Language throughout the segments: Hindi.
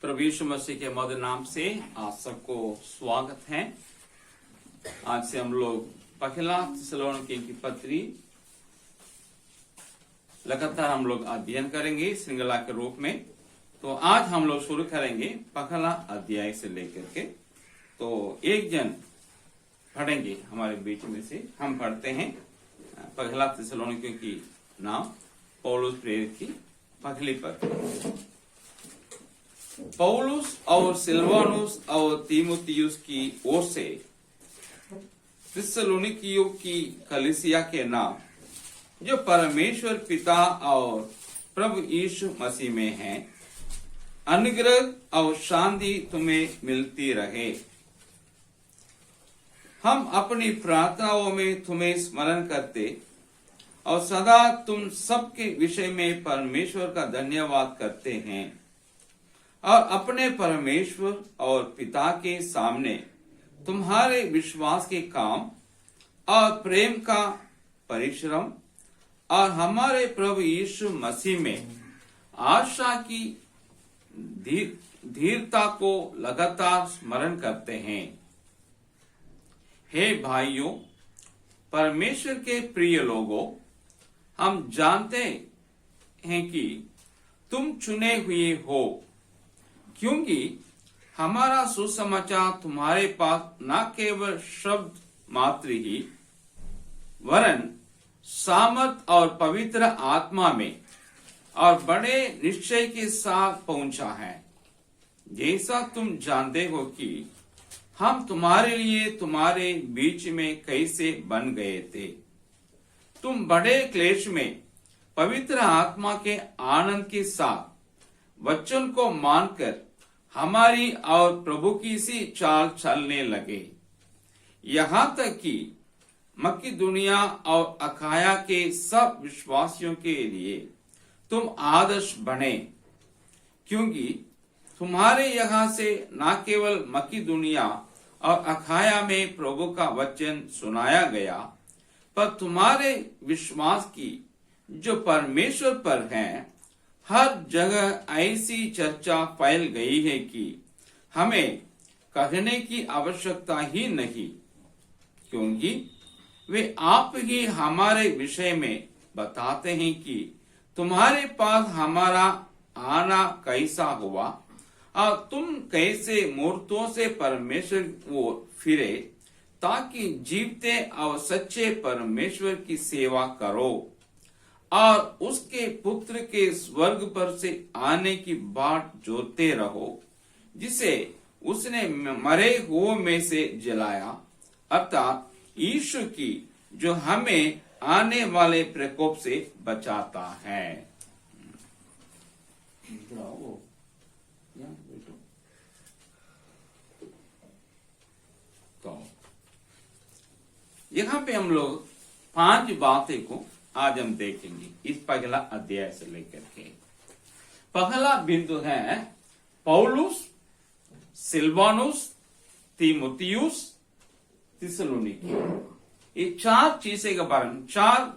प्रभु यीशु मसीह के मधुर नाम से आप सबको स्वागत है। आज से हम लोग पहला थिस्सलुनीके की पत्री लगातार हम लोग अध्ययन करेंगे श्रृंखला के रूप में। तो आज हम लोग शुरू करेंगे पहला अध्याय से लेकर के। तो एक जन पढ़ेंगे हमारे बीच में से, हम पढ़ते हैं पहला थिस्सलुनीके की नाम पौलुस प्रेरित की पहली पत्री। पौलुस और सिलवानुस और तीमुथियुस की ओर से थिस्सलुनीकियों की कलीसिया के नाम, जो परमेश्वर पिता और प्रभु यीशु मसीह में हैं, अनुग्रह और शांति तुम्हें मिलती रहे। हम अपनी प्रार्थनाओं में तुम्हें स्मरण करते और सदा तुम सबके विषय में परमेश्वर का धन्यवाद करते हैं और अपने परमेश्वर और पिता के सामने तुम्हारे विश्वास के काम और प्रेम का परिश्रम और हमारे प्रभु यीशु मसीह में आशा की धीरता को लगातार स्मरण करते हैं। हे भाइयों, परमेश्वर के प्रिय लोगों, हम जानते हैं कि तुम चुने हुए हो, क्योंकि हमारा सुसमाचार तुम्हारे पास न केवल शब्द मात्र ही वरन सामर्थ और पवित्र आत्मा में और बड़े निश्चय के साथ पहुंचा है। जैसा तुम जानते हो कि हम तुम्हारे लिए तुम्हारे बीच में कैसे बन गए थे। तुम बड़े क्लेश में पवित्र आत्मा के आनंद के साथ वचन को मानकर हमारी और प्रभु की सी चाल चलने लगे, यहाँ तक कि मकिदुनिया और अखाया के सब विश्वासियों के लिए तुम आदर्श बने, क्योंकि तुम्हारे यहाँ से न केवल मकिदुनिया और अखाया में प्रभु का वचन सुनाया गया, पर तुम्हारे विश्वास की जो परमेश्वर पर है, हर जगह ऐसी चर्चा फैल गई है कि हमें कहने की आवश्यकता ही नहीं, क्योंकि वे आप ही हमारे विषय में बताते हैं कि तुम्हारे पास हमारा आना कैसा हुआ और तुम कैसे मूर्तों से परमेश्वर को फिरे, ताकि जीवते और सच्चे परमेश्वर की सेवा करो और उसके पुत्र के स्वर्ग पर से आने की बाट जोते रहो, जिसे उसने मरे हुओं में से जलाया, अर्थात यीशु की, जो हमें आने वाले प्रकोप से बचाता है। तो यहाँ पे हम लोग 5 बातें को आज हम देखेंगे इस पहला अध्याय से लेकर के। पहला बिंदु है पौलुस, सिलवानुस, तीमुथियुस, थिस्सलुनीके। ये 4 चीजें के बारे में 4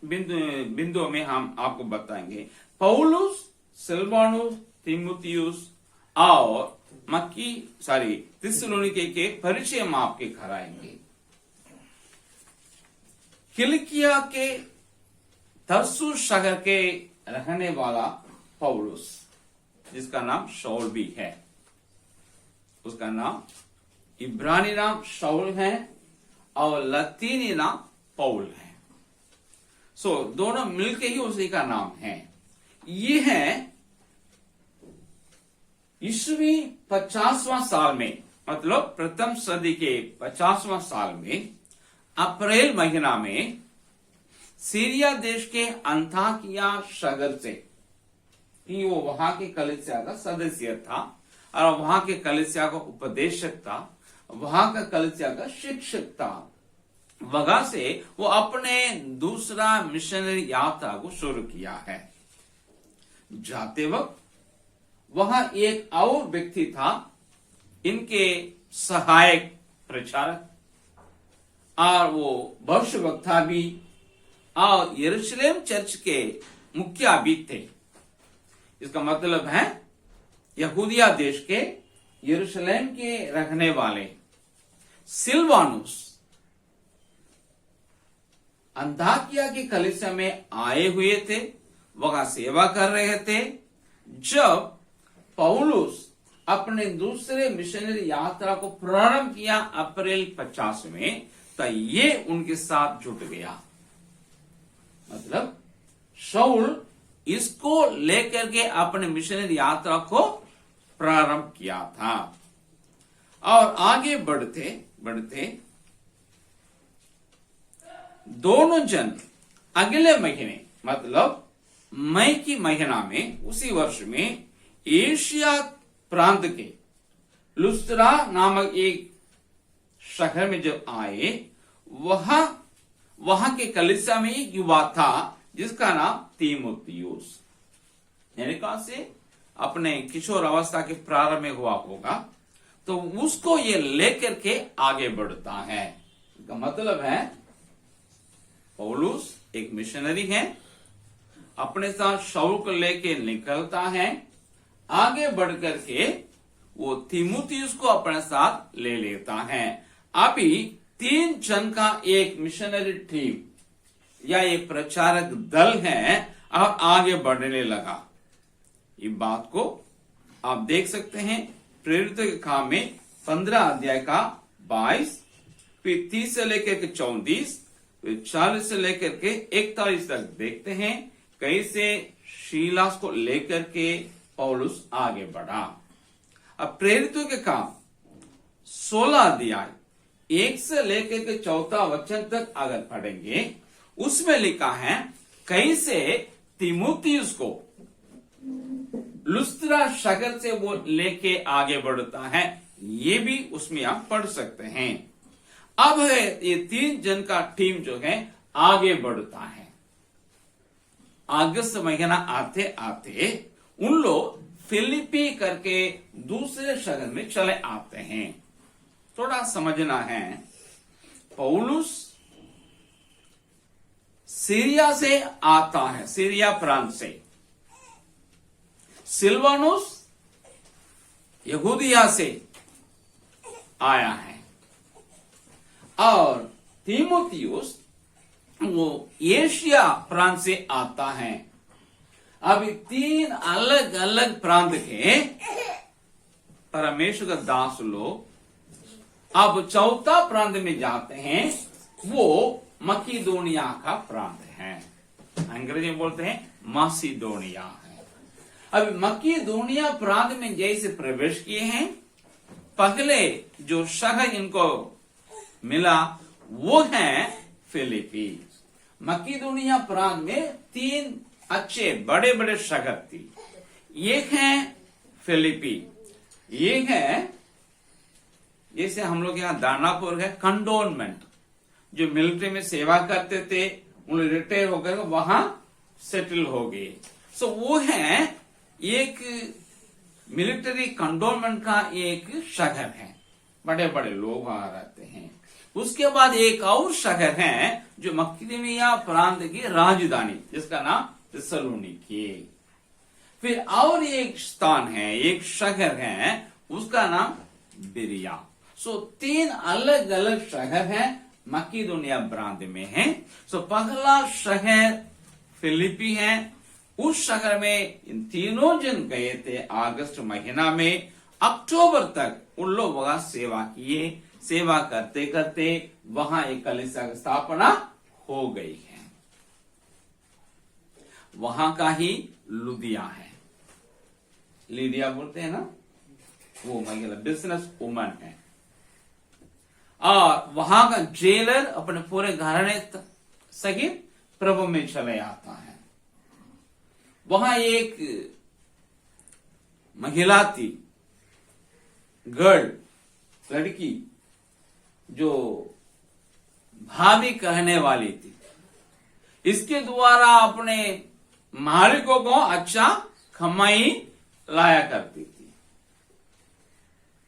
बिंदुओं में हम आपको बताएंगे। पौलुस, सिलवानुस, तीमुथियुस और थिस्सलुनीके के परिचय हम आपके कराएंगे। किलिकिया के तरसुस शहर के रहने वाला पौलुस, जिसका नाम शाऊल भी है, उसका नाम इब्रानी नाम शाऊल है और लतीनी नाम पौल है। दोनों मिलके ही उसी का नाम है। ये है ईस्वी 50वां साल में, मतलब प्रथम सदी के 50वां साल में अप्रैल महीना में सीरिया देश के अंताकिया शहर से, वो वहां के कलीसिया का सदस्य था और वहां के कलीसिया का उपदेशक था, वहां का कलीसिया का शिक्षक था। वहां से वो अपने दूसरा मिशनरी यात्रा को शुरू किया है। जाते वक्त वहां एक और व्यक्ति था, इनके सहायक प्रचारक, और वो भविष्यवक्ता भी और यरूशलेम चर्च के मुखिया भी थे। इसका मतलब है यहूदिया देश के यरूशलेम के रहने वाले सिलवानुस अंताकिया की कलीसिया में आए हुए थे, वहां सेवा कर रहे थे। जब पौलुस अपने दूसरे मिशनरी यात्रा को प्रारंभ किया अप्रैल 50 में, तो ये उनके साथ जुट गया। मतलब शाऊल इसको लेकर के अपने मिशनरी यात्रा को प्रारंभ किया था। और आगे बढ़ते बढ़ते दोनों जन अगले महीने, मतलब मई की महीना में, उसी वर्ष में एशिया प्रांत के लुस्त्रा नामक एक शहर में जब आए, वहां के कलीसिया में एक युवा था जिसका नाम तीमुथियुस, यानी कहां से अपने किशोर अवस्था के प्रारंभ में हुआ होगा। तो उसको ये लेकर के आगे बढ़ता है। इसका मतलब है पौलुस एक मिशनरी है, अपने साथ शाऊल को लेके निकलता है, आगे बढ़कर के वो तीमुथियुस को अपने साथ ले लेता है। अभी 3 जन का एक मिशनरी टीम या एक प्रचारक दल है और आगे बढ़ने लगा। ये बात को आप देख सकते हैं प्रेरितों के काम में 15 अध्याय का 22, फिर 30 से लेकर के 34, फिर 40 से लेकर के 41 तक देखते हैं कैसे शीलास को लेकर के पौलुस आगे बढ़ा। अब प्रेरितों के काम 16 अध्याय 1 से लेकर के 4 वचन तक अगर पढ़ेंगे, उसमें लिखा है कैसे तीमुथियुस को लुस्त्रा शहर से वो लेके आगे बढ़ता है, ये भी उसमें आप पढ़ सकते हैं। अब है ये 3 जन का टीम जो है आगे बढ़ता है। अगस्त महीना आते आते उन लोग फिलिपी करके दूसरे शहर में चले आते हैं। थोड़ा समझना है, पौलुस सीरिया से आता है, सीरिया प्रांत से। सिलवानुस यहूदिया से आया है और तीमुथियुस वो एशिया प्रांत से आता है। अभी 3 अलग अलग प्रांत के परमेश्वर का दास लोग अब 4था प्रांत में जाते हैं, वो मकीदोनिया का प्रांत है। अंग्रेजी में बोलते हैं मासिदोनिया है। अब मकीदोनिया प्रांत में जैसे प्रवेश किए हैं, पहले जो शहर इनको मिला वो है फिलिपी। मकीदोनिया प्रांत में 3 अच्छे बड़े बड़े शहर थी। एक है फिलिपी, एक है जैसे हम लोग यहाँ दानापुर है कंटोनमेंट, जो मिलिट्री में सेवा करते थे, उन रिटायर होकर वहां सेटल हो गए। सो वो है एक मिलिट्री कंटोनमेंट का एक शहर है, बड़े बड़े लोग वहां रहते हैं। उसके बाद एक और शहर है जो मकीदोनिया प्रांत की राजधानी, जिसका नाम थिस्सलुनीके। फिर और एक स्थान है, एक शहर है, उसका नाम बिरिया। सो 3 अलग अलग शहर हैं मकीदोनिया प्रांत में है। सो पहला शहर फिलिपी है। उस शहर में इन तीनों जन गए थे अगस्त महीना में। अक्टूबर तक उन लोग वहां सेवा किए। सेवा करते करते वहां एक कलीसिया की स्थापना हो गई है। वहां का ही लुदिया है, लीडिया बोलते हैं ना, वो महिला बिजनेस वुमन है। और वहां का जेलर अपने पूरे घराने सहित प्रभु में चले आता है। वहां एक महिला थी, गर्ल, लड़की, जो भाभी कहने वाली थी। इसके द्वारा अपने मालिकों को अच्छा कमाई लाया करती थी।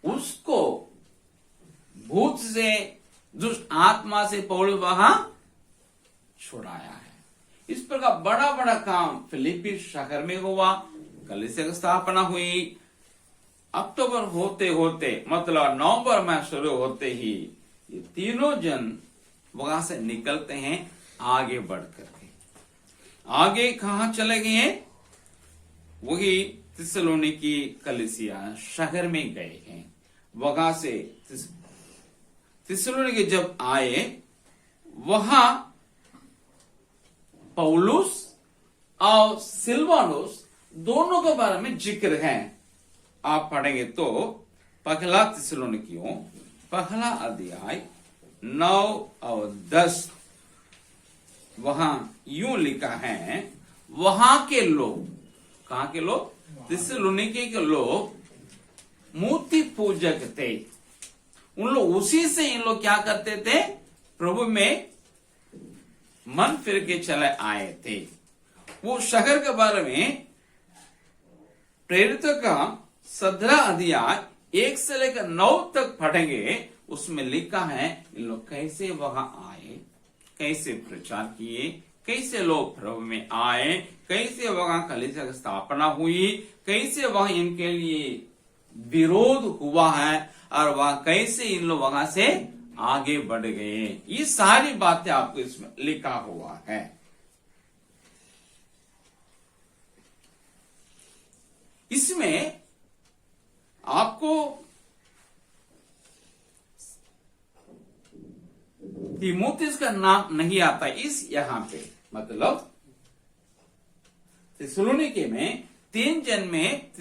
उसको भूत से, दुष्ट आत्मा से पौलुस वहां छुड़ाया है। इस प्रकार बड़ा बड़ा काम फिलिपी शहर में हुआ, कलीसिया की स्थापना हुई, अक्टूबर होते होते मतलब नवंबर में शुरू होते ही ये तीनों जन वहां से निकलते हैं आगे बढ़ करके। आगे कहां चले गए हैं? वही थिस्सलुनीकी कलीसिया शहर में गए हैं। वहां से थिस्सलुनीकी जब आए, वहां पौलुस और सिलवानुस दोनों के बारे में जिक्र है। आप पढ़ेंगे तो पहला थिस्सलुनीकियों पहला अध्याय 9 और 10 वहां यूं लिखा है, वहां के लोग, कहां के लोग? थिस्सलुनीके के लोग मूर्ति पूजक थे। उन लोग उसी से इन लोग क्या करते थे? प्रभु में मन फिर के चले आए थे। वो शहर के बारे में प्रेरितों का 17 अध्याय 1 से लेकर 9 तक पढ़ेंगे। उसमें लिखा है इन लोग कैसे वहां आए, कैसे प्रचार किए, कैसे लोग प्रभु में आए, कैसे वहां कलीसिया की स्थापना हुई, कैसे वहां इनके लिए विरोध हुआ है और वहां कैसे इन लोग वहां से आगे बढ़ गए। ये सारी बातें आपको इसमें लिखा हुआ है। इसमें आपको तीमुथियुस का नाम नहीं आता इस यहां पे, मतलब थिस्सलुनीके में 3 जन में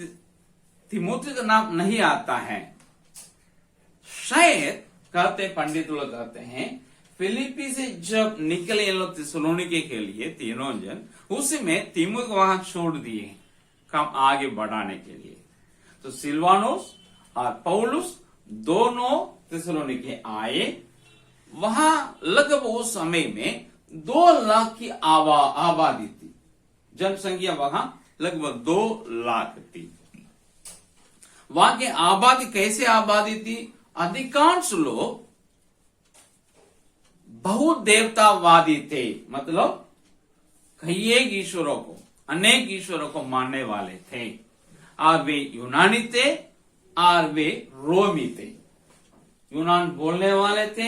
तीमुथियुस का नाम नहीं आता है। शायद कहते पंडित लोग कहते हैं फिलिपी से जब निकले इन लोग थिस्सलुनीके के लिए तीनों जन, उसमें तीमुथियुस वहां छोड़ दिए काम आगे बढ़ाने के लिए। तो सिलवानुस और पौलुस दोनों थिस्सलुनीके आए। वहां लगभग उस समय में 2 लाख की आबादी थी। जनसंख्या वहां लगभग 2 लाख थी। वहां की आबादी कैसे आबादी थी? अधिकांश लोग बहुत देवतावादी थे, मतलब कई एक ईश्वरों को, अनेक ईश्वरों को मानने वाले थे। और वे यूनानी थे और वे रोमी थे। यूनान बोलने वाले थे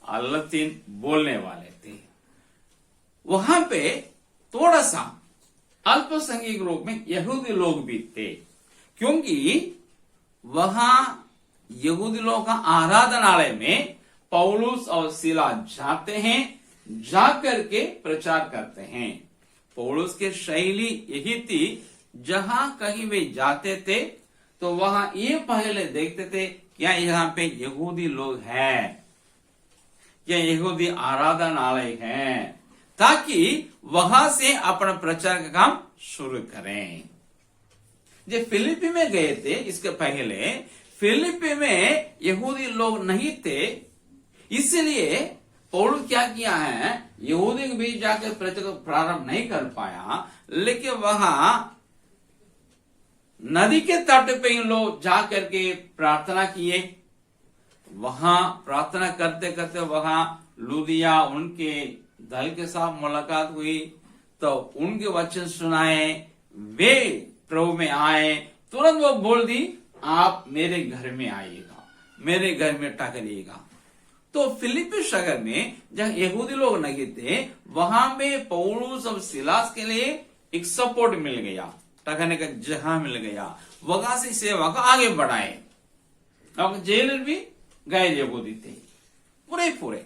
और लतीन बोलने वाले थे। वहां पे थोड़ा सा अल्पसंख्यक रूप में यहूदी लोग भी थे, क्योंकि वहां यहूदी लोगों का आराधनालय में पौलुस और सीला जाते हैं, जाकर के प्रचार करते हैं। पौलुस के शैली यही थी, जहां कहीं वे जाते थे तो वहां ये पहले देखते थे क्या यहाँ पे यहूदी लोग हैं, क्या यहूदी आराधनालय है, ताकि वहां से अपना प्रचार का काम शुरू करें। जब फिलिपी में गए थे, इसके पहले फिलिपी में यहूदी लोग नहीं थे, इसलिए पौलुस क्या किया है, यहूदी के बीच जाकर प्रचार प्रारंभ नहीं कर पाया। लेकिन वहां नदी के तट पे इन लोग जाकर के प्रार्थना किए। वहां प्रार्थना करते करते वहां लुदिया उनके दल के साथ मुलाकात हुई, तो उनके वचन सुनाए, वे प्रभु में आए। तुरंत वो बोल दी, आप मेरे घर में आइएगा, मेरे घर में टहलिएगा। तो फिलिपी शहर में जहां यहूदी लोग नहीं थे, वहां में पौलुस और सिलास के लिए एक सपोर्ट मिल गया, टहलने का जगह मिल गया। वहां से सेवा को आगे बढ़ाए। अब जेलर भी गए यहूदी थे पूरे।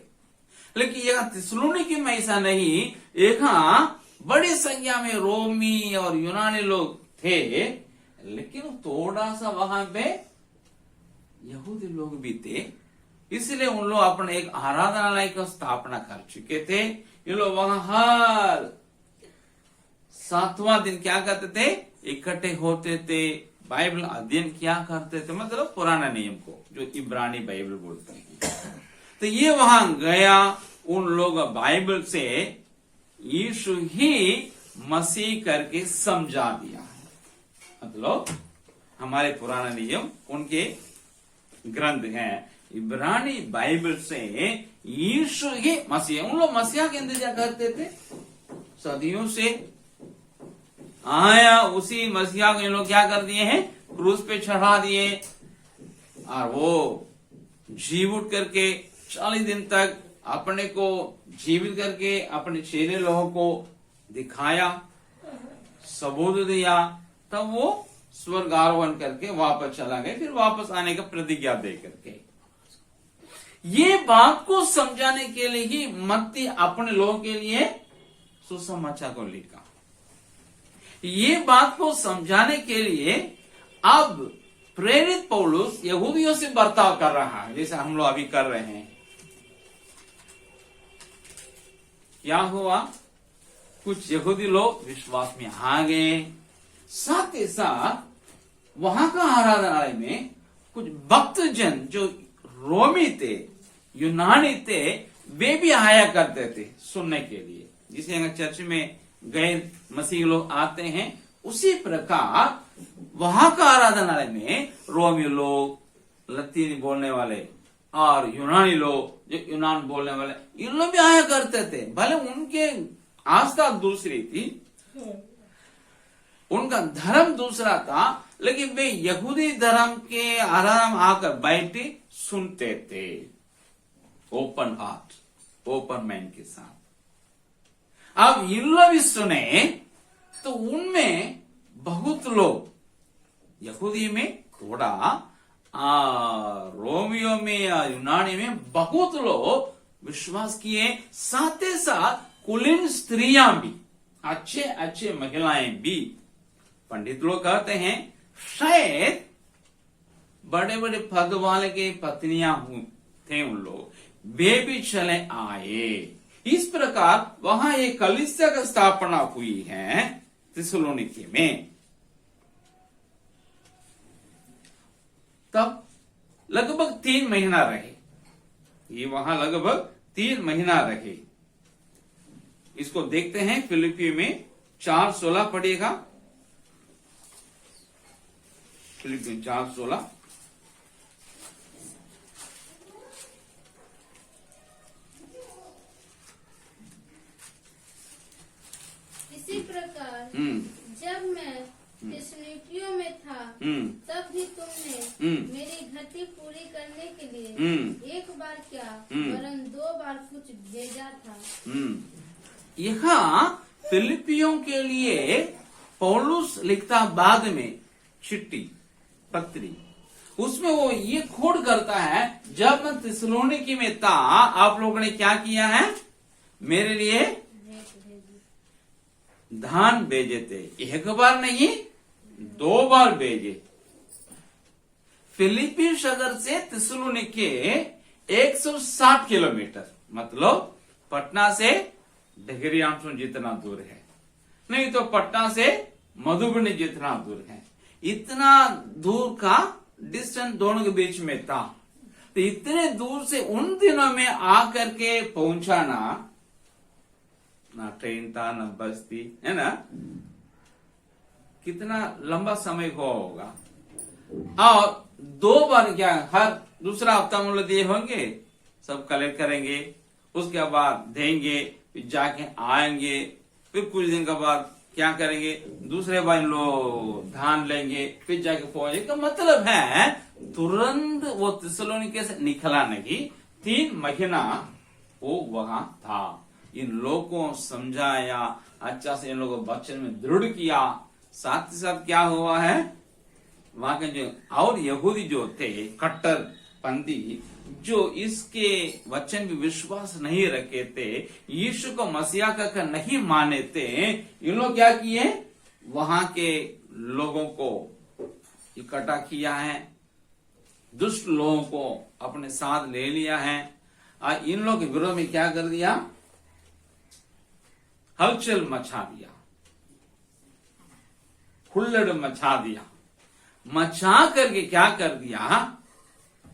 लेकिन यहाँ थिस्सलुनीके में ऐसा नहीं, यहाँ बड़ी संख्या में रोमी और यूनानी लोग थे, लेकिन थोड़ा सा वहां पे यहूदी लोग भी थे। इसलिए उन लोग अपने एक आराधनालय की स्थापना कर चुके थे। ये लोग वहां हर 7वां दिन क्या करते थे, इकट्ठे होते थे, बाइबल अध्ययन किया करते थे, मतलब पुराना नियम को जो इब्रानी बाइबल बोलते हैं। तो ये वहां गया, उन लोग बाइबल से यीशु ही मसीह करके समझा दिया है। मतलब हमारे पुराना नियम उनके ग्रंथ हैं, इब्रानी बाइबल से यीशु ही मसीह। उन लोग मसीहा के इंतजार करते थे सदियों से, आया उसी मसीहा को इन लोग क्या कर दिए हैं, क्रूज पे चढ़ा दिए और वो जीवित करके 40 दिन तक अपने को जीवित करके अपने चेले लोगों को दिखाया, सबूत दिया, तब वो स्वर्ग आरोहण करके वापस चला गया, फिर वापस आने का प्रतिज्ञा दे करके। ये बात को समझाने के लिए ही मत्ती अपने लोगों के लिए सुसमाचार को लिखा। ये बात को समझाने के लिए अब प्रेरित पौलुस यहूदियों से बर्ताव कर रहा है, जैसे हम लोग अभी कर रहे हैं। क्या हुआ? कुछ यहूदी लोग विश्वास में आ गए, साथ ही साथ वहां का आराधनालय में कुछ भक्तजन जो रोमी थे, यूनानी थे, वे भी आया करते थे सुनने के लिए। जिसे अगर चर्च में गए मसीह लोग आते हैं, उसी प्रकार वहां का आराधनालय में रोमी लोग, लतीनी बोलने वाले और यूनानी लोग जो यूनान बोलने वाले, इन लोग भी आया करते थे। भले उनके आस्था दूसरी थी, उनका धर्म दूसरा था, लेकिन वे यहूदी धर्म के आराम आकर बैठे सुनते थे, ओपन हार्ट, ओपन माइंड के साथ। अब इन लोग भी सुने तो उनमें बहुत लोग, यहूदी में थोड़ा, रोमियो में या यूनानी में बहुत लोग विश्वास किए। साथ ही साथ कुलीन स्त्रियां भी, अच्छे अच्छे महिलाएं भी, पंडित लोग कहते हैं शायद बड़े बड़े पद वाले के पत्नियां थे उन लोग, वे भी चले आए। इस प्रकार वहां एक कलीसिया की स्थापना हुई है थिस्सलुनीके में। तब लगभग 3 महीना रहे, ये वहां लगभग 3 महीना रहे। इसको देखते हैं फिलिपी में 4:16 पढ़िएगा। फिलिपी 4:16। इसी प्रकार जब मैं थिस्सलुनीकियों में था, तब भी तुमने मेरी घटी पूरी करने के लिए एक बार क्या वरन 2 बार कुछ भेजा था। यहाँ फिलिपियों के लिए पौलुस लिखता बाद में चिट्ठी, पत्री, उसमें वो ये खोड़ करता है, जब मैं थिस्सलुनीके में था आप लोगों ने क्या किया है, मेरे लिए धान भेजे थे। 1 बार नहीं 2 बार भेजे। फिलिपी शहर से थिस्सलुनीके 160 किलोमीटर, मतलब पटना से डगरी आमसों जितना दूर है, नहीं तो पटना से मधुबनी जितना दूर है। इतना दूर का डिस्टेंस दोनों के बीच में था। तो इतने दूर से उन दिनों में आकर के पहुंचाना, ना ट्रेन था ना बस थी, है ना, कितना लंबा समय हुआ होगा। और 2 बार क्या, हर दूसरा हफ्ता मूल्य दिए होंगे, सब कलेक्ट करेंगे, उसके बाद देंगे, फिर जाके आएंगे, फिर कुछ दिन के बाद क्या करेंगे, दूसरे बार लोग धान लेंगे, फिर जाके पहुंचे। तो मतलब है तुरंत वो थिस्सलुनीके से निकला नहीं, 3 महीना वो वहां था। इन लोगों को समझाया, अच्छा से इन लोगों को वचन में दृढ़ किया। साथ ही साथ क्या हुआ है, वहां के जो और यहूदी जो थे कट्टरपंथी, जो इसके वचन भी विश्वास नहीं रखे थे, यीशु को मसीहा का नहीं माने थे, इन लोग क्या किए, वहां के लोगों को इकट्ठा किया है, दुष्ट लोगों को अपने साथ ले लिया है, और इन लोगों के विरोध में क्या कर दिया, हलचल मचा दिया, हुल्लड़ मचा दिया। मचा करके क्या कर दिया,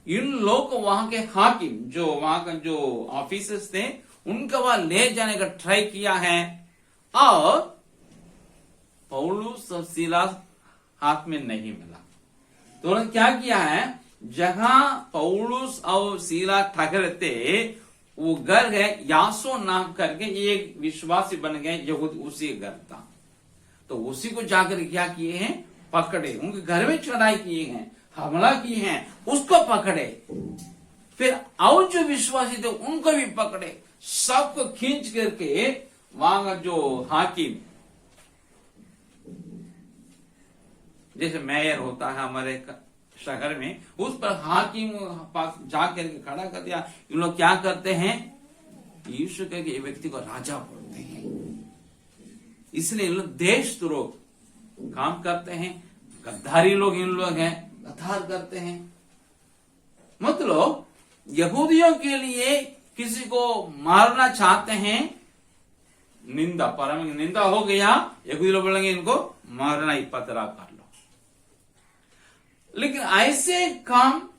इन लोग को वहां के हाकिम, जो वहां का जो ऑफिसर्स थे, उनका वहां ले जाने का ट्राई किया है, और पौलुस और सीलास हाथ में नहीं मिला। तो उन्होंने क्या किया है, जहां पौलुस और सीलास ठहरे थे, वो घर गए, यासो नाम करके एक विश्वासी बन गए यहूदी, उसी घर था। तो उसी को जाकर क्या किए हैं, पकड़े, उनके घर में चढ़ाई किए हैं, हमला किए हैं, उसको पकड़े, फिर और जो विश्वासी थे उनको भी पकड़े, सबको खींच करके वहां का जो हाकिम, जैसे मेयर होता है हमारे शहर में, उस पर हाकिम पास जाकर के खड़ा कर दिया। इन लोग क्या करते हैं, यीशु के व्यक्ति को राजा बोलते हैं। इसलिए इन लोग देशद्रोह काम करते हैं, गद्दारी लोग इन लोग हैं, गद्दार करते हैं। मतलब यहूदियों के लिए किसी को मारना चाहते हैं, निंदा, परम निंदा हो गया, यहूदी लोग बोलेंगे इनको मारना ही, पतरा कर लो। लेकिन ऐसे काम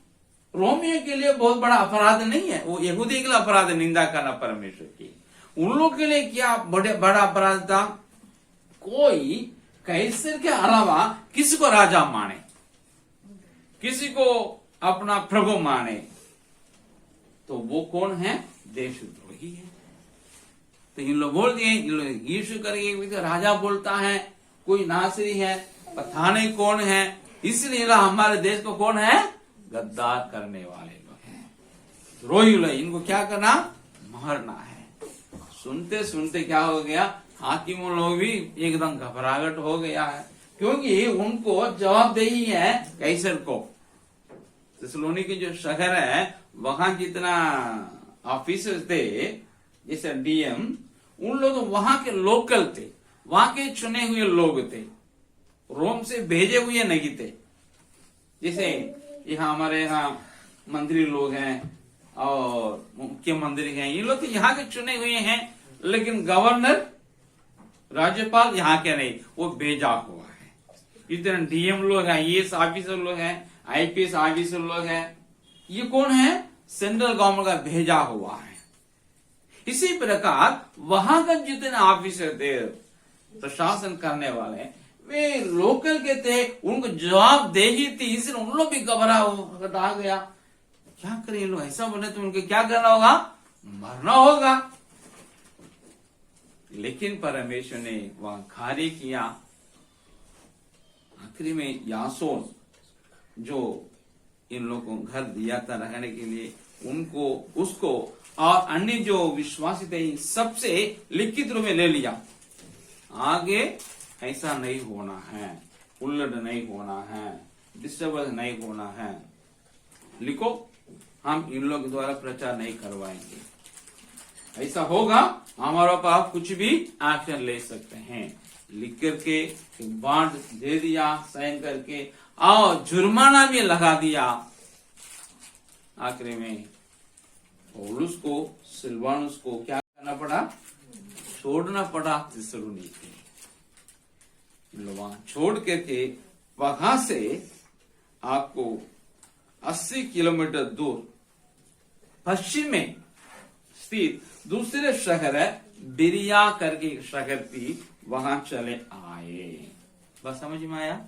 रोमियो के लिए बहुत बड़ा अपराध नहीं है, वो यहूदी के लिए अपराध है निंदा करना परमेश्वर की। उन लोग के लिए क्या बड़ा अपराध था, कोई कैसर के अलावा किसी को राजा माने, किसी को अपना प्रभु माने, तो वो कौन है, देशद्रोही है। तो इन लोग बोल दिए, यीशु करके राजा बोलता है, कोई नासरी है, पता नहीं कौन है, इसलिए हमारे देश को कौन है, गद्दार करने वाले लोग हैं, द्रोही लोग, इनको क्या करना, मारना है। सुनते सुनते क्या हो गया, हाकिम लोग भी एकदम घबराहट हो गया है, क्योंकि उनको जवाबदेही है कैसर को। थिस्सलुनीके जो शहर है वहां जितना ऑफिसर्स थे, जैसे डीएम, उन लोग वहां के लोकल थे, वहां के चुने हुए लोग थे, रोम से भेजे हुए नहीं थे। जैसे यहाँ हमारे यहाँ मंत्री लोग हैं और मुख्यमंत्री हैं, ये लोग तो यहाँ के चुने हुए हैं, लेकिन गवर्नर, राज्यपाल यहाँ के नहीं, वो भेजा हुआ है। इतना डीएम लोग हैं, ये ऑफिसर लोग हैं, आईपीएस ऑफिसर लोग हैं, ये कौन है, सेंट्रल गवर्नमेंट का भेजा हुआ है। इसी प्रकार वहां का जितने ऑफिसर थे, प्रशासन करने वाले, वे लोकल के थे, उनको जवाबदेही थी, इसलिए उन लोग भी घबरा गया, क्या करें ये लोग ऐसा बोले तो उनको क्या करना होगा, मरना होगा। लेकिन परमेश्वर ने वहां कार्य किया। आखिरी में यासोन जो इन लोगों को घर दिया था रहने के लिए, उनको, उसको और अन्य जो विश्वासी थे सबसे लिखित रूप में ले लिया। आगे ऐसा नहीं होना है, उल्लड़ नहीं होना है, डिस्टर्बेंस नहीं होना है, लिखो, हम इन लोग द्वारा प्रचार नहीं करवाएंगे। ऐसा होगा हमारे ऊपर आप कुछ भी एक्शन ले सकते हैं। लिख करके बांड दे दिया, साइन करके, और जुर्माना भी लगा दिया। आखिरी में पौलुस को, सिलवानुस को क्या करना पड़ा, छोड़ना पड़ा थिस्सलुनीके। वहां छोड़ करके वहां से आपको 80 किलोमीटर दूर पश्चिम में स्थित दूसरे शहर है बिरिया करके शहर थी, वहां चले आए। बस समझ में आया,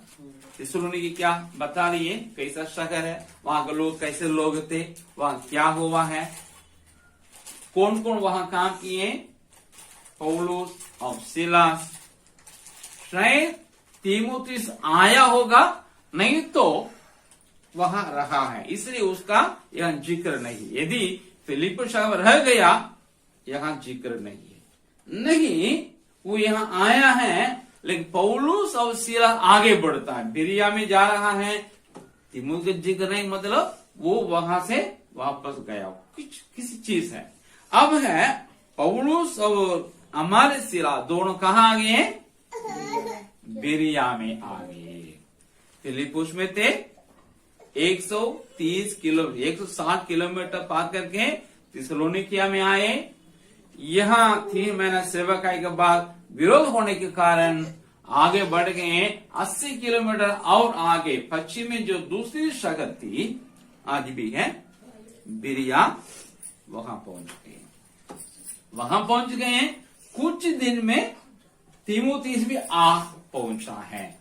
थिस्सलुनीके क्या बता रही है, कैसा शहर है, वहां के लोग कैसे लोग थे, वहां क्या हुआ है, कौन कौन वहां काम किए, पौलुस और सिलास। शायद तीमुथियुस आया होगा, नहीं तो वहां रहा है, इसलिए उसका यह जिक्र नहीं। यदि फिलिप्पी शहर रह गया, यहां जिक्र नहीं है, नहीं वो यहां आया है, लेकिन पौलुस और सिलास आगे बढ़ता है, बिरिया में जा रहा है, तीमुथियुस का जिक्र नहीं, मतलब वो वहां से वापस गया, कुछ किसी चीज है। अब है पौलुस और हमारे सिलास दोनों कहाँ आ गए हैं, बिरिया में आ गए। फिलिप्पुस में थे 160 किलोमीटर पार करके थिस्सलुनीकिया में आए। यहाँ 3 महीना सेवा करने के बाद विरोध होने के कारण आगे बढ़ गए 80 किलोमीटर और आगे पश्चिम में जो दूसरी शहर थी, आज भी है बिरिया, वहां पहुंच गए। वहां पहुंच गए, कुछ दिन में तीमुथियुस भी आ पहुंचा है,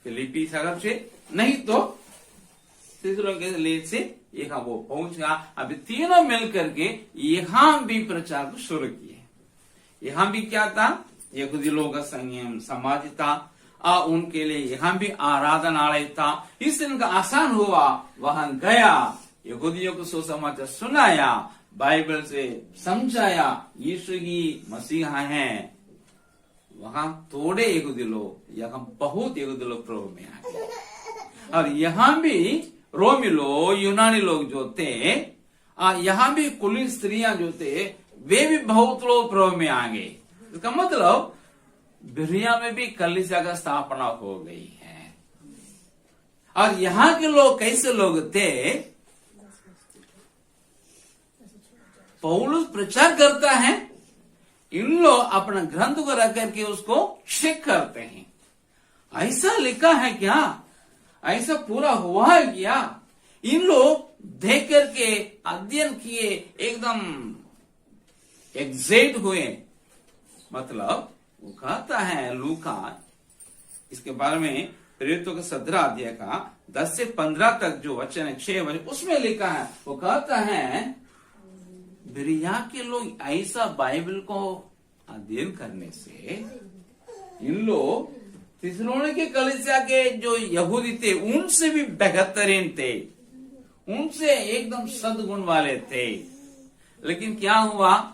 फिलिप्पी शहर से, नहीं तो थिस्सलुनीके से यहाँ वो पहुंच गया। अभी तीनों मिलकर के यहाँ भी प्रचार को शुरू किए। यहाँ भी क्या था, यहूदी लोगों का संयम समाज था, उनके लिए यहाँ भी आराधनालय था। इसलिए उनका आसान हुआ, वहां गया, यहूदियों को सुसमाचार सुनाया, बाइबल से समझाया, यीशु ही मसीहा है। वहां थोड़े यहूदी लोग, यहाँ बहुत यहूदी लोग प्रभु में आ गए। और यहाँ भी रोमी लोग, यूनानी लोग जो थे, यहाँ भी कुलीन स्त्रियां जो थे, वे भी बहुत लोग प्रभु में आ गए। इसका मतलब बिरिया में भी कलीसिया का स्थापना हो गई है। और यहाँ के लोग कैसे लोग थे? पौलुस प्रचार करता है, इन लोग अपना ग्रंथ को रख करके उसको चेक करते हैं। ऐसा लिखा है क्या? ऐसा पूरा हुआ है क्या? इन लोग देख करके अध्ययन किए, एकदम एग्जैक्ट हुए। मतलब वो कहता है लूका, इसके बारे में प्रेरितों के 17 अध्याय का 10 से 15 तक जो वचन है, 6 वचन, उसमें लिखा है, वो कहता है बिरिया के लोग ऐसा बाइबल को अध्ययन करने से इन लोग थिस्सलुनीके कलीसिया के जो यहूदी थे उनसे भी बेहतरीन थे, उनसे एकदम सद्गुण वाले थे। लेकिन क्या हुआ?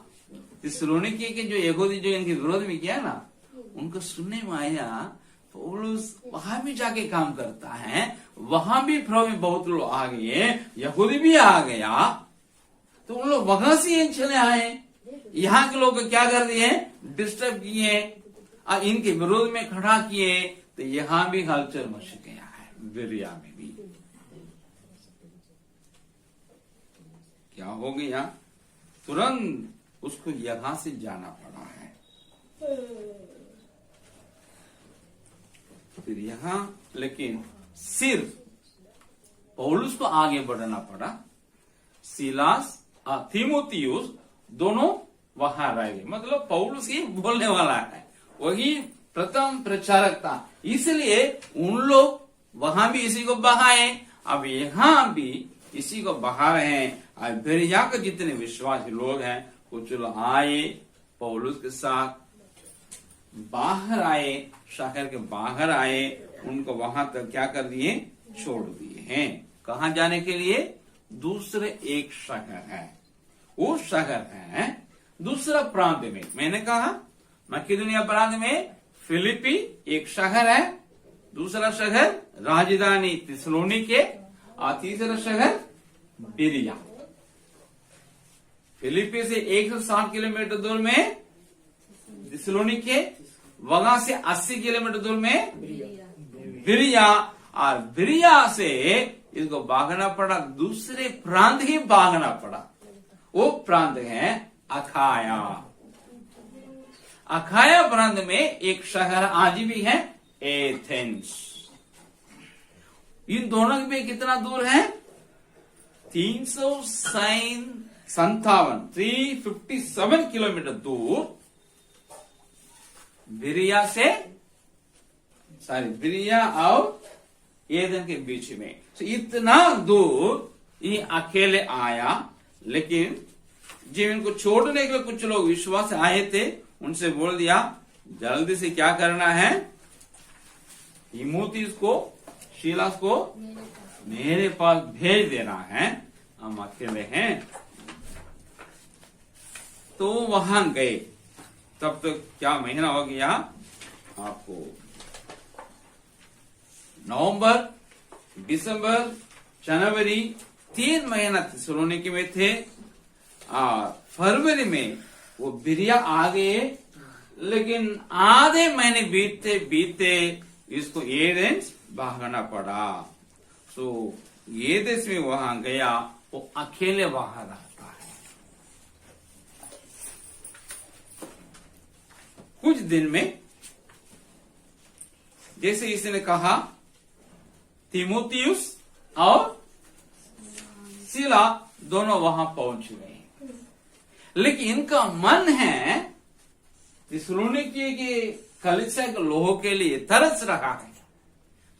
थिस्सलुनीके के जो यहूदी जो इनके विरोध में किया ना, उनको सुनने में आया पौलुस वहां भी जाके काम करता है, वहां भी प्रभु में बहुत लोग आ गए, यहूदी भी आ गया, तो उन लोग वहां से चले आए। यहाँ के लोग क्या कर दिए? डिस्टर्ब किए, इनके विरोध में खड़ा किए, तो यहाँ भी हलचल मच गया है। बिरिया में भी क्या हो गया? तुरंत उसको यहां से जाना पड़ा है। फिर यहां लेकिन सिर्फ पौलुस को आगे बढ़ना पड़ा। सीलास और तीमुथियुस दोनों वहां रह गए। मतलब पौलुस ही बोलने वाला है, वही प्रथम प्रचारक था, इसलिए उन लोग वहां भी इसी को बहाए, अब यहां भी इसी को बहा रहे हैं। और बिरिया के जितने विश्वासी लोग हैं कुछ लोग आए पौलुस के साथ, बाहर आए, शहर के बाहर आए, उनको वहां तक क्या कर दिए? छोड़ दिए हैं। कहां जाने के लिए? दूसरे एक शहर है, वो शहर है दूसरा प्रांत में। मैंने कहा मकिदुनिया प्रांत में फिलिपी एक शहर है, दूसरा शहर राजधानी थिस्सलुनीके और तीसरा शहर बिरिया। फिलिपी से 160 किलोमीटर दूर में थिस्सलुनीके, वहां से 80 किलोमीटर दूर में बिरिया, और बिरिया से इसको भागना पड़ा, दूसरे प्रांत ही भागना पड़ा। वो प्रांत है अखाया। अखाया प्रांत में एक शहर आज भी है, एथेंस। इन दोनों में कितना दूर है? 357 किलोमीटर दूर बिरिया से, बिरिया और एथेंस के बीच में। तो इतना दूर ये अकेले आया। लेकिन जब इनको छोड़ने के लिए कुछ लोग विश्वास आए थे, उनसे बोल दिया जल्दी से क्या करना है, तीमुथियुस को, सीलास को मेरे पास भेज देना है, हम अकेले हैं। तो वहां गए। तब तक क्या महीना हो गया आपको? नवंबर, दिसंबर, जनवरी, 3 महीना थिस्सलुनीके में थे। फरवरी में वो बिरिया आ गए, लेकिन आधे महीने बीते इसको एथेंस भागना पड़ा। तो एथेंस में वहां गया, वो अकेले वहां रहता है। कुछ दिन में जैसे इसने कहा तीमुथियुस और सीला दोनों वहां पहुंच गए, लेकिन इनका मन है थिस्सलुनीके के कलीसिया के लोगों के लिए तरस रहा है।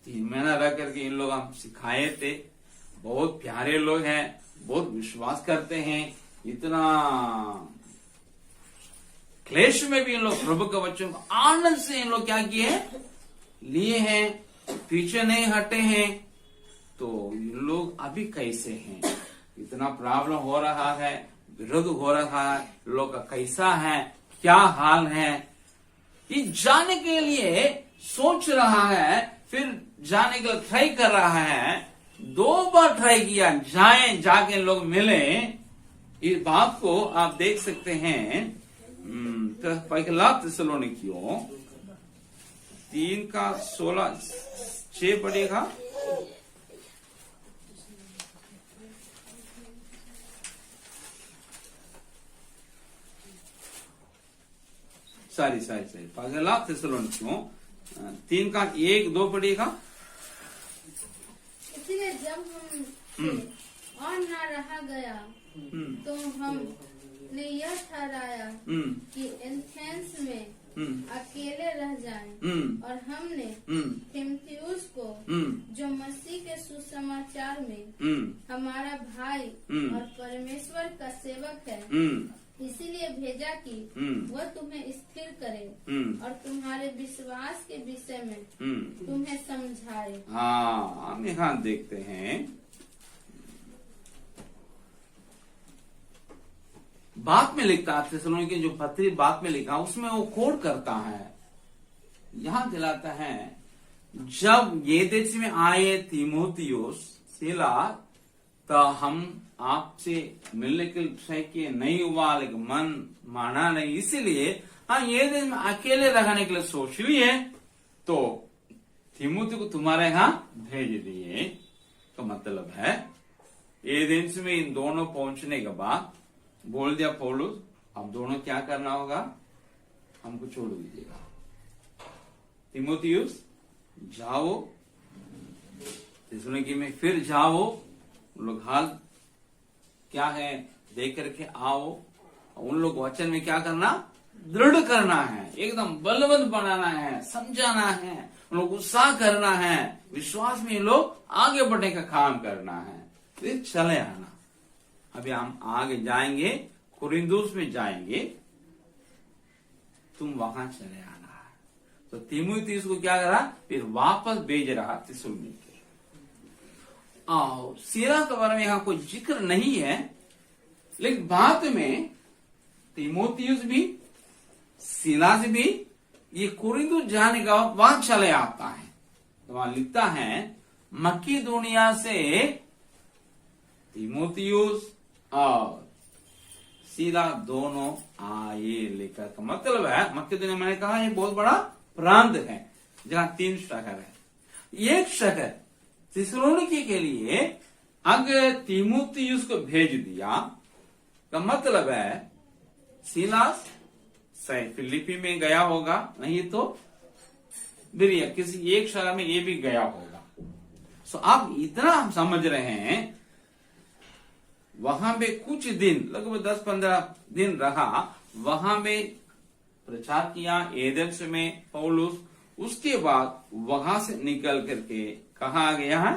3 महीना रह करके इन लोग हम सिखाए थे, बहुत प्यारे लोग हैं, बहुत विश्वास करते हैं, इतना क्लेश में भी इन लोग प्रभु के वचन को आनंद से इन लोग क्या किए? लिए हैं, पीछे नहीं हटे हैं, तो लोग अभी कैसे हैं? इतना प्रॉब्लम हो रहा है, विरोध हो रहा है, लोग का कैसा है, क्या हाल है, ये जाने के लिए सोच रहा है, फिर जाने के लिए ट्राई कर रहा है। 2 बार ट्राई किया, जाके लोग मिले। इस बात को आप देख सकते हैं। पहला थिस्सलुनीकियों 3:16-6 पढ़ेगा। सॉरी पहला थिस्सलुनीकियों 3:1-2 पढ़ेगा। इसलिए जब हम और न रहा गया तो हमने यह ठहराया कि एथेंस में अकेले रह जाएं, और हमने तीमुथियुस को जो मसीह के सुसमाचार में हमारा भाई और परमेश्वर का सेवक है, इसीलिए भेजा कि वह तुम्हें स्थिर करे और तुम्हारे विश्वास के विषय में तुम्हें समझाए। हाँ, हम यहाँ देखते हैं, बात में लिखता है, थिस्सलुनीके जो पत्री बात में लिखा उसमें वो कोड करता है, यहाँ दिलाता है, जब ये देश में आए तीमुथियुस सीला, तो हम आपसे मिलने के लिए नहीं हुआ, लेकिन मन माना नहीं, इसीलिए हाँ ये देश में अकेले रहने के लिए सोच लिए, तो तीमुथी को तुम्हारे यहाँ भेज दिए। तो मतलब है ये देश में इन दोनों पहुंचने के बाद बोल दिया पौलुस, अब दोनों क्या करना होगा, हमको छोड़ दीजिएगा, तीमुथियुस जाओ थिस्सलुनीके में, फिर जाओ, लोग हाल क्या है देख करके आओ, उन लोग वचन में क्या करना, दृढ़ करना है, एकदम बलवंत बनाना है, समझाना है, उन लोग उत्साह करना है, विश्वास में लोग आगे बढ़ने का काम करना है, फिर चले आना। अभी हम आगे जाएंगे, कुरिन्थुस में जाएंगे, तुम वहां चले आना है। तो तीमुथियुस को क्या करा, फिर वापस भेज रहा थिस्सलुनीके। सीला के बारे में यहाँ कोई जिक्र नहीं है, लेकिन बाद में तीमुथियुस भी सीलास भी ये कुरिन्थुस जाने का वहां चले आता है। तो वहां लिखता है, मकिदुनिया से तीमुथियुस और सीला दोनों आए लेकर। का मतलब है, मकिदुनिया मैंने कहा ये बहुत बड़ा प्रांत है जहां 3 शहर है। एक शहर थिस्सलुनीके के लिए अगर तीमुथियुस को भेज दिया, का मतलब है सीलास शायद फिलिपी में गया होगा, नहीं तो बिरिया किसी एक शहर में ये भी गया होगा। सो अब इतना हम समझ रहे हैं, वहां पे कुछ दिन लगभग 10-15 दिन रहा, वहां में प्रचार किया एथेंस में पौलुस, उसके बाद वहां से निकल करके कहा आ गया है,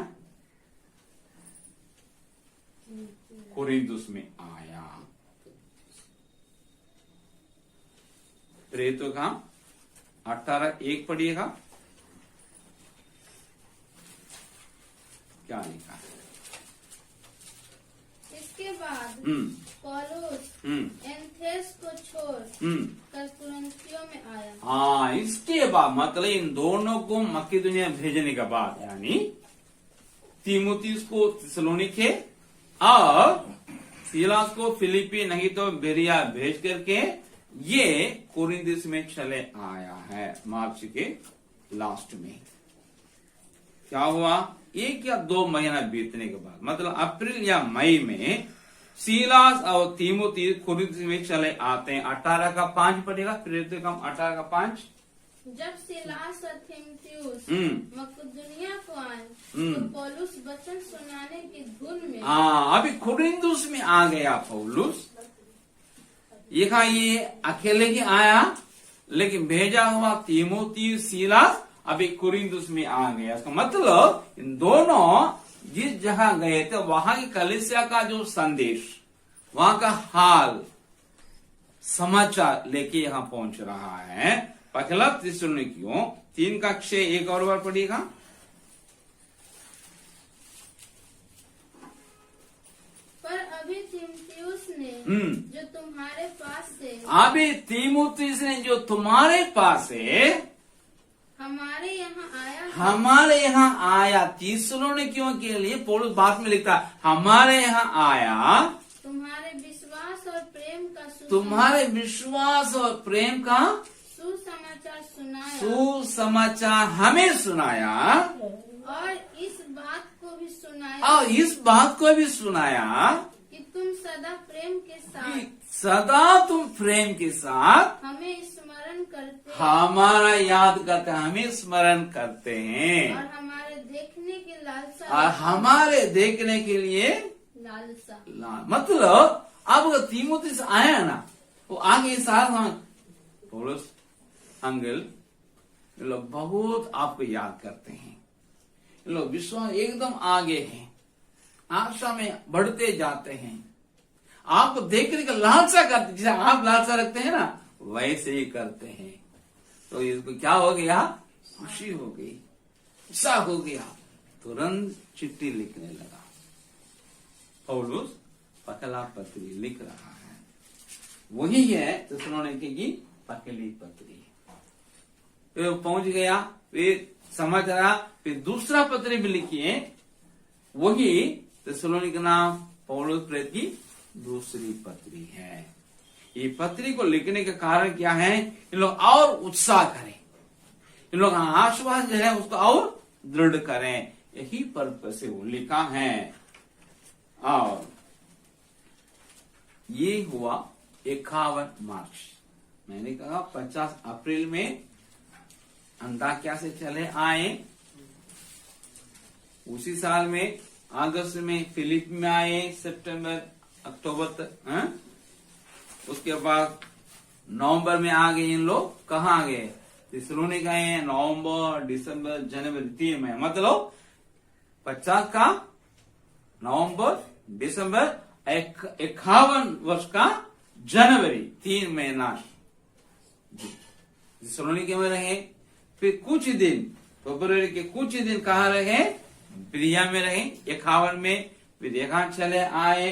कुरिन्थुस में आया। प्रेरितों का 18:1 पढ़िएगा, क्या लिखा है। इसके बाद पौलुस एथेंस को छोड़ कर कुरिन्थियों में आया। हाँ, इसके बाद मतलब इन दोनों को मकिदुनिया भेजने के बाद, यानी तीमुथियुस को थिस्सलुनीके और सीलास को फिलिपी नहीं तो बेरिया भेज करके ये कुरिन्थुस में चले आया है। मार्च के लास्ट में क्या हुआ, 1 या 2 महीना बीतने के बाद, मतलब अप्रैल या मई में सीलास और तीमुथियुस कुरिन्थुस में चले आते हैं। 18:5 पढ़ेगा, प्रेरितों का 18:5। जब सीलास और तीमुथियुस मकिदुनिया को आए, तो पौलुस वचन सुनाने की धुन में, अभी कुरिन्थुस में आ गया पौलुस। ये अकेले ही आया, लेकिन भेजा हुआ तीमुथियुस सीलास अभी कुरिन्थुस में आ गया। इसका मतलब इन दोनों जिस जगह गए थे वहां की कलीसिया का जो संदेश, वहां का हाल समाचार लेके यहां पहुंच रहा है। पहला थिस्सलुनीकियों 3 का 6 एक और बार पढ़िएगा। पर अभी तीमुथियुस ने जो तुम्हारे पास से अभी तीमुथियुस ने जो तुम्हारे पास है हमारे यहाँ आया थिस्सलुनीकियों के लिए पौलुस बाद में लिखता हमारे यहाँ आया तुम्हारे विश्वास और प्रेम का सुसमाचार हमें सुनाया और इस बात को भी सुनाया कि तुम सदा तुम प्रेम के साथ हमें स्मरण करते हमारा याद करते हमें स्मरण करते हैं और हमारे देखने के लिए लालसा। मतलब अब अगर तीमुथियुस आया ना वो आगे साथ पौलुस अंगल ये लोग बहुत आपको याद करते हैं। ये लोग विश्वास एकदम आगे हैं, आशा में बढ़ते जाते हैं, आपको देखने का लालसा करते जैसे आप लालसा रखते हैं ना वैसे ही करते हैं। तो इसको क्या हो गया, खुशी हो गई, उत्साह हो गया, तुरंत चिट्ठी लिखने लगा। पौलुस पहला पत्री लिख रहा है, वही है थिस्सलुनीके की पहली पत्री। फिर पहुंच गया, फिर समझ रहा, फिर दूसरा पत्री भी लिखिए, वही थिस्सलुनीके नाम पौलुस प्रेरित की दूसरी पत्री है। ये पत्री को लिखने का कारण क्या है, इन लोग और उत्साह करें, इन लोग आश्वास जो है उसको और दृढ़ करें, यही पर्पस से वो लिखा है। और ये हुआ 51 मार्च, मैंने कहा 50 अप्रैल में अंताकिया से चले आए, उसी साल में अगस्त में फिलिप में आए, सितंबर अक्टूबर तक, उसके बाद नवंबर में आ गए। इन लोग कहाँ आ गए, थिस्सलुनीके गए, नवंबर दिसंबर जनवरी 3 महीने, मतलब 50 का नवंबर दिसंबर 51 वर्ष का जनवरी 3 महीना थिस्सलुनीके में रहे। फिर कुछ दिन फरवरी के कुछ दिन कहाँ रहे, बिरिया में रहे 51 में। फिर यहाँ चले आए,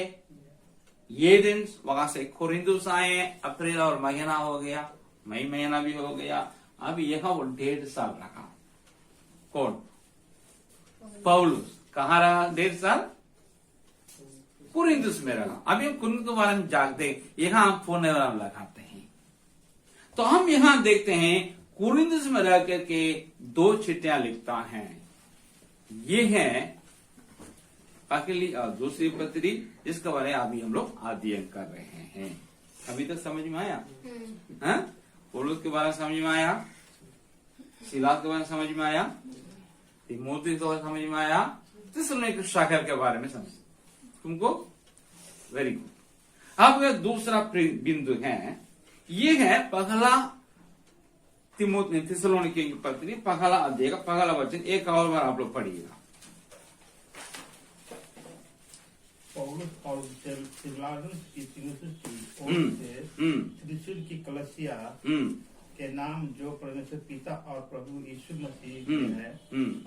ये दिन वहां से कोरिन्थुस आए, अप्रैल और महीना हो गया, मई महीना भी हो गया। अभी यहाँ वो 1.5 साल रहा। कौन, पौलुस कहाँ रहा 1.5 साल, कोरिन्थुस में रहा। अभी हम कोरिन्थुस बारे में जानते, यहाँ हम पूर्णविराम लगाते हैं। तो हम यहाँ देखते हैं कोरिन्थुस में रह करके 2 चिट्ठियां लिखता है। ये है पहली और दूसरी पत्री, जिसके बारे में अभी हम लोग अध्ययन कर रहे हैं। अभी तक समझ में आया? पौलुस के बारे में समझ में आया, सिलास के बारे में समझ में आया, तीमुथियुस के बारे में समझ में आया, थिस्सलुनीके शाखा के बारे में समझ तुमको, वेरी गुड। अब दूसरा बिंदु है, ये है पहला थिस्सलुनीके की पत्री, पहला अध्याय का पहला वचन। एक और बार आप लोग पढ़िएगा। पौलुस और सिलास की तीमुथियुस की ओर से त्रिशूल की कलीसिया के नाम जो परमेश्वर पिता और प्रभु यीशु मसीह है,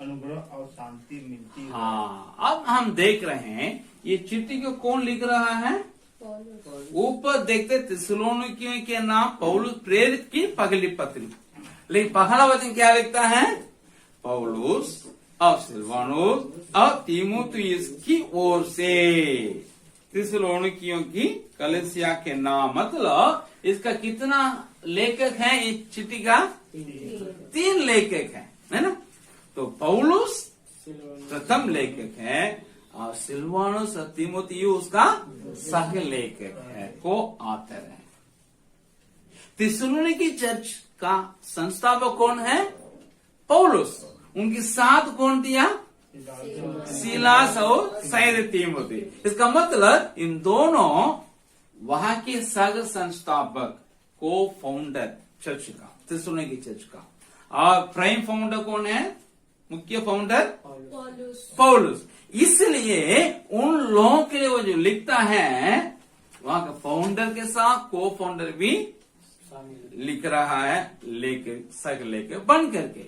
अनुग्रह और शांति मिलती है। हाँ, अब हम देख रहे हैं ये चिट्ठी को कौन लिख रहा है, ऊपर देखते थिस्सलुनीके के नाम पौलुस प्रेरित की पहली पत्री, लेकिन पहला वचन क्या लिखता है, पौलुस और सिलवानुस और तीमुथियुस की ओर से थिस्सलुनीकियों की कलीसिया के नाम। मतलब इसका कितना लेखक है इस चिट्ठी का, 3 लेखक है ना। तो पौलुस प्रथम लेखक है और सिलवानुस और तीमुथियुस का सह लेखक है, को ऑथर है। थिस्सलुनीके चर्च का संस्थापक कौन है, पौलुस। उनके साथ कौन दिया, सिलास और शायद तीमुथि। इसका मतलब इन दोनों वहां के सह संस्थापक, को फाउंडर चर्च का, थिस्सलुनीके चर्च का। और प्राइम फाउंडर कौन है, मुख्य फाउंडर पौलुस। इसलिए उन लोगों के लिए वो जो लिखता है, वहां का फाउंडर के साथ को फाउंडर भी लिख रहा है लेके सग लेके बन करके।